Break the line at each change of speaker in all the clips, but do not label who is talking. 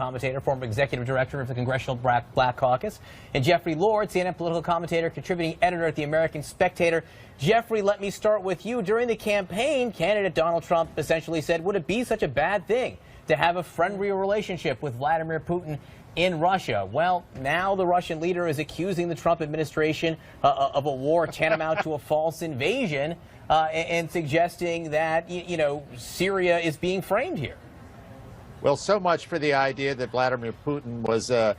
commentator, former executive director of the Congressional Black Caucus, and Jeffery Lord, CNN political commentator, contributing editor at the American Spectator. Jeffery, let me start with you. During the campaign, candidate Donald Trump essentially said, would it be such a bad thing to have a friendly relationship with Vladimir Putin in Russia? Well, now the Russian leader is accusing the Trump administration of a war tantamount to a false invasion and suggesting that, you know, Syria is being framed here.
Well, so much for the idea that Vladimir Putin was in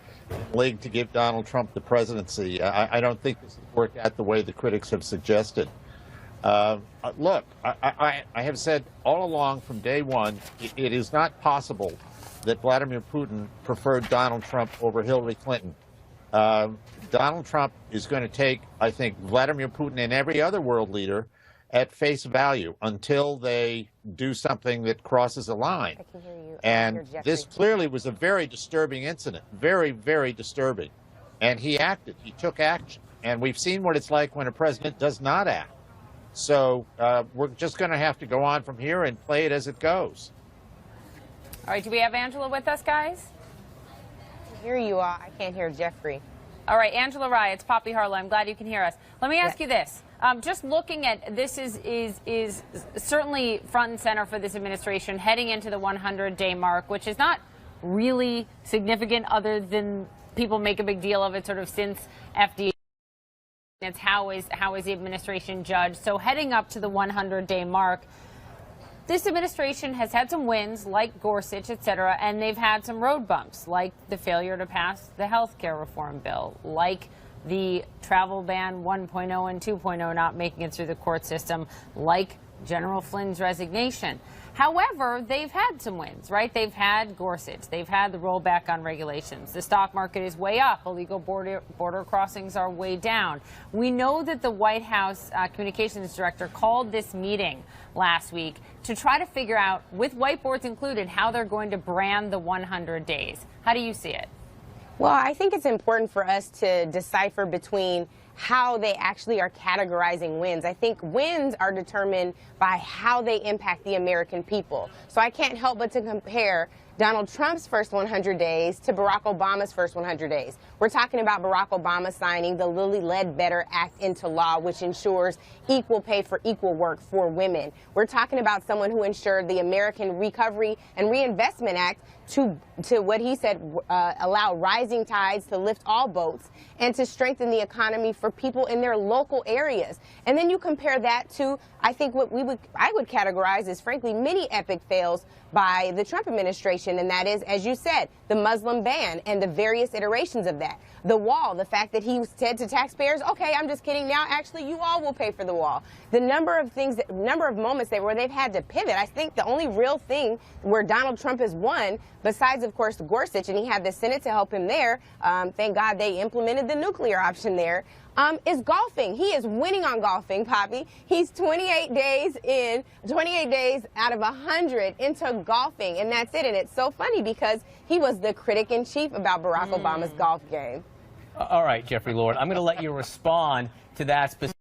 league to give Donald Trump the presidency. I don't think this has worked out the way the critics have suggested. Look, I have said all along from day one, it is not possible that Vladimir Putin preferred Donald Trump over Hillary Clinton. Donald Trump is going to take, I think, Vladimir Putin and every other world leader at face value until they do something that crosses a line.
I can hear you.
And this clearly was a very disturbing incident, very, very disturbing. And he acted, he took action. And we've seen what it's like when a president does not act. So we're just going to have to go on from here and play it as it goes.
All right, do we have Angela with us, guys?
I can hear you all. I can't hear Jeffrey.
All right, Angela Rye, it's Poppy Harlow. I'm glad you can hear us. Let me ask you this. Just looking at this is certainly front and center for this administration heading into the 100-day mark, which is not really significant other than people make a big deal of it sort of since FDA. It's how is the administration judged. So heading up to the 100-day mark, this administration has had some wins like Gorsuch, et cetera, and they've had some road bumps like the failure to pass the health care reform bill, like the travel ban 1.0 and 2.0 not making it through the court system, like General Flynn's resignation. However, they've had some wins, right? They've had Gorsuch. They've had the rollback on regulations. The stock market is way up. Illegal border crossings are way down. We know that the White House communications director called this meeting last week to try to figure out, with whiteboards included, how they're going to brand the 100 days. How do you see it?
Well, I think it's important for us to decipher between how they actually are categorizing wins. I think wins are determined by how they impact the American people. So I can't help but to compare Donald Trump's first 100 days to Barack Obama's first 100 days. We're talking about Barack Obama signing the Lilly Ledbetter Act into law, which ensures equal pay for equal work for women. We're talking about someone who ensured the American Recovery and Reinvestment Act to what he said allow rising tides to lift all boats and to strengthen the economy for people in their local areas. And then you compare that to, I think, what I would categorize as, frankly, many epic fails by the Trump administration, and that is, as you said, the Muslim ban and the various iterations of that. The wall, the fact that he said to taxpayers, okay, I'm just kidding, now actually you all will pay for the wall. The number of things, number of moments where they've had to pivot. I think the only real thing where Donald Trump has won, besides, of course, Gorsuch, and he had the Senate to help him there, thank God they implemented the nuclear option there, is golfing. He is winning on golfing, Poppy. He's 28 days out of 100 into golfing, and that's it. And it's so funny because he was the critic in chief about Barack Obama's golf game.
All right, Jeffery Lord, I'm going to let you respond to that specifically.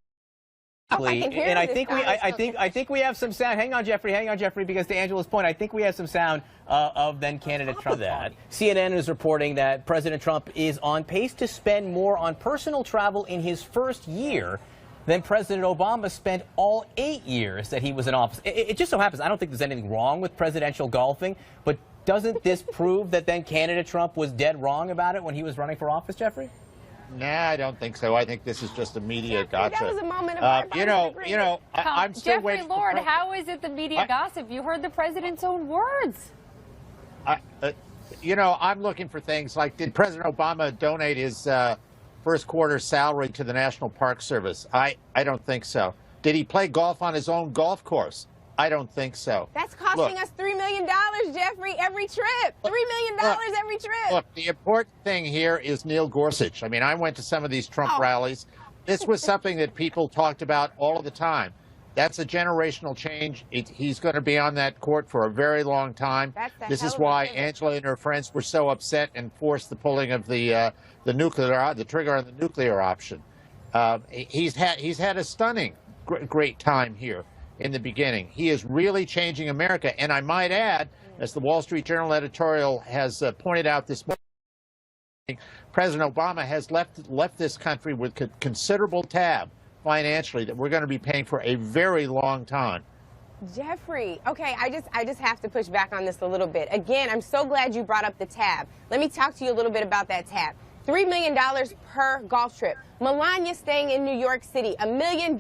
And I think we have some sound. Hang on, Jeffery, because to Angela's point, I think we have some sound of then candidate Trump. That CNN is reporting that President Trump is on pace to spend more on personal travel in his first year than President Obama spent all 8 years that he was in office. It just so happens, I don't think there's anything wrong with presidential golfing, but doesn't this prove that then candidate Trump was dead wrong about it when he was running for office, Jeffery?
Nah, I don't think so. I think this is just a media gotcha.
That was a moment of
I'm still
Jeffery
waiting.
Lord, how is it the media gossip? You heard the president's own words.
I'm looking for things like, did President Obama donate his first quarter salary to the National Park Service? I don't think so. Did he play golf on his own golf course? I don't think so.
That's costing us $3 million, Jeffrey, every trip. $3 million every trip.
Look, the important thing here is Neil Gorsuch. I mean, I went to some of these Trump rallies. This was something that people talked about all of the time. That's a generational change. He's going to be on that court for a very long time. This is why Angela and her friends were so upset and forced the pulling of the trigger on the nuclear option. He's had a stunning, great time here in the beginning. He is really changing America. And I might add, As the Wall Street Journal editorial has pointed out this morning, President Obama has left this country with considerable tab financially that we're going to be paying for a very long time.
Jeffrey, okay, I just have to push back on this a little bit. Again, I'm so glad you brought up the tab. Let me talk to you a little bit about that tab. $3 million per golf trip. Melania staying in New York City, $1 million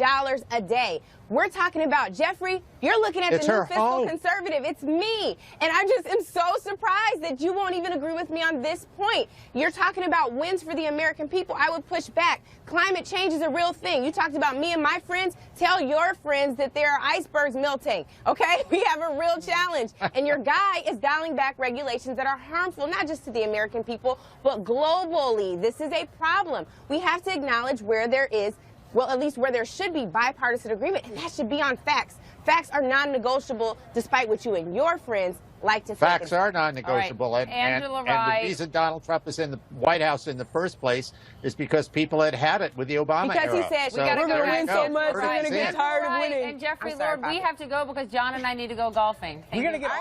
a day. We're talking about, Jeffrey, you're looking at the new fiscal conservative. It's me. And I just am so surprised that you won't even agree with me on this point. You're talking about wins for the American people. I would push back. Climate change is a real thing. You talked about me and my friends. Tell your friends that there are icebergs melting, okay? We have a real challenge. And your guy is dialing back regulations that are harmful, not just to the American people, but globally. This is a problem. We have to acknowledge where there is, well, at least where there should be bipartisan agreement, and that should be on facts. Facts are non-negotiable, despite what you and your friends like to say.
Facts are non-negotiable,
right.
and the reason Donald Trump is in the White House in the first place is because people had it with the Obama era.
Because he said, we're going to win so much, we're going to get tired of winning.
And Jeffrey, Lord, we have to go because John and I need to go golfing.
We're going to get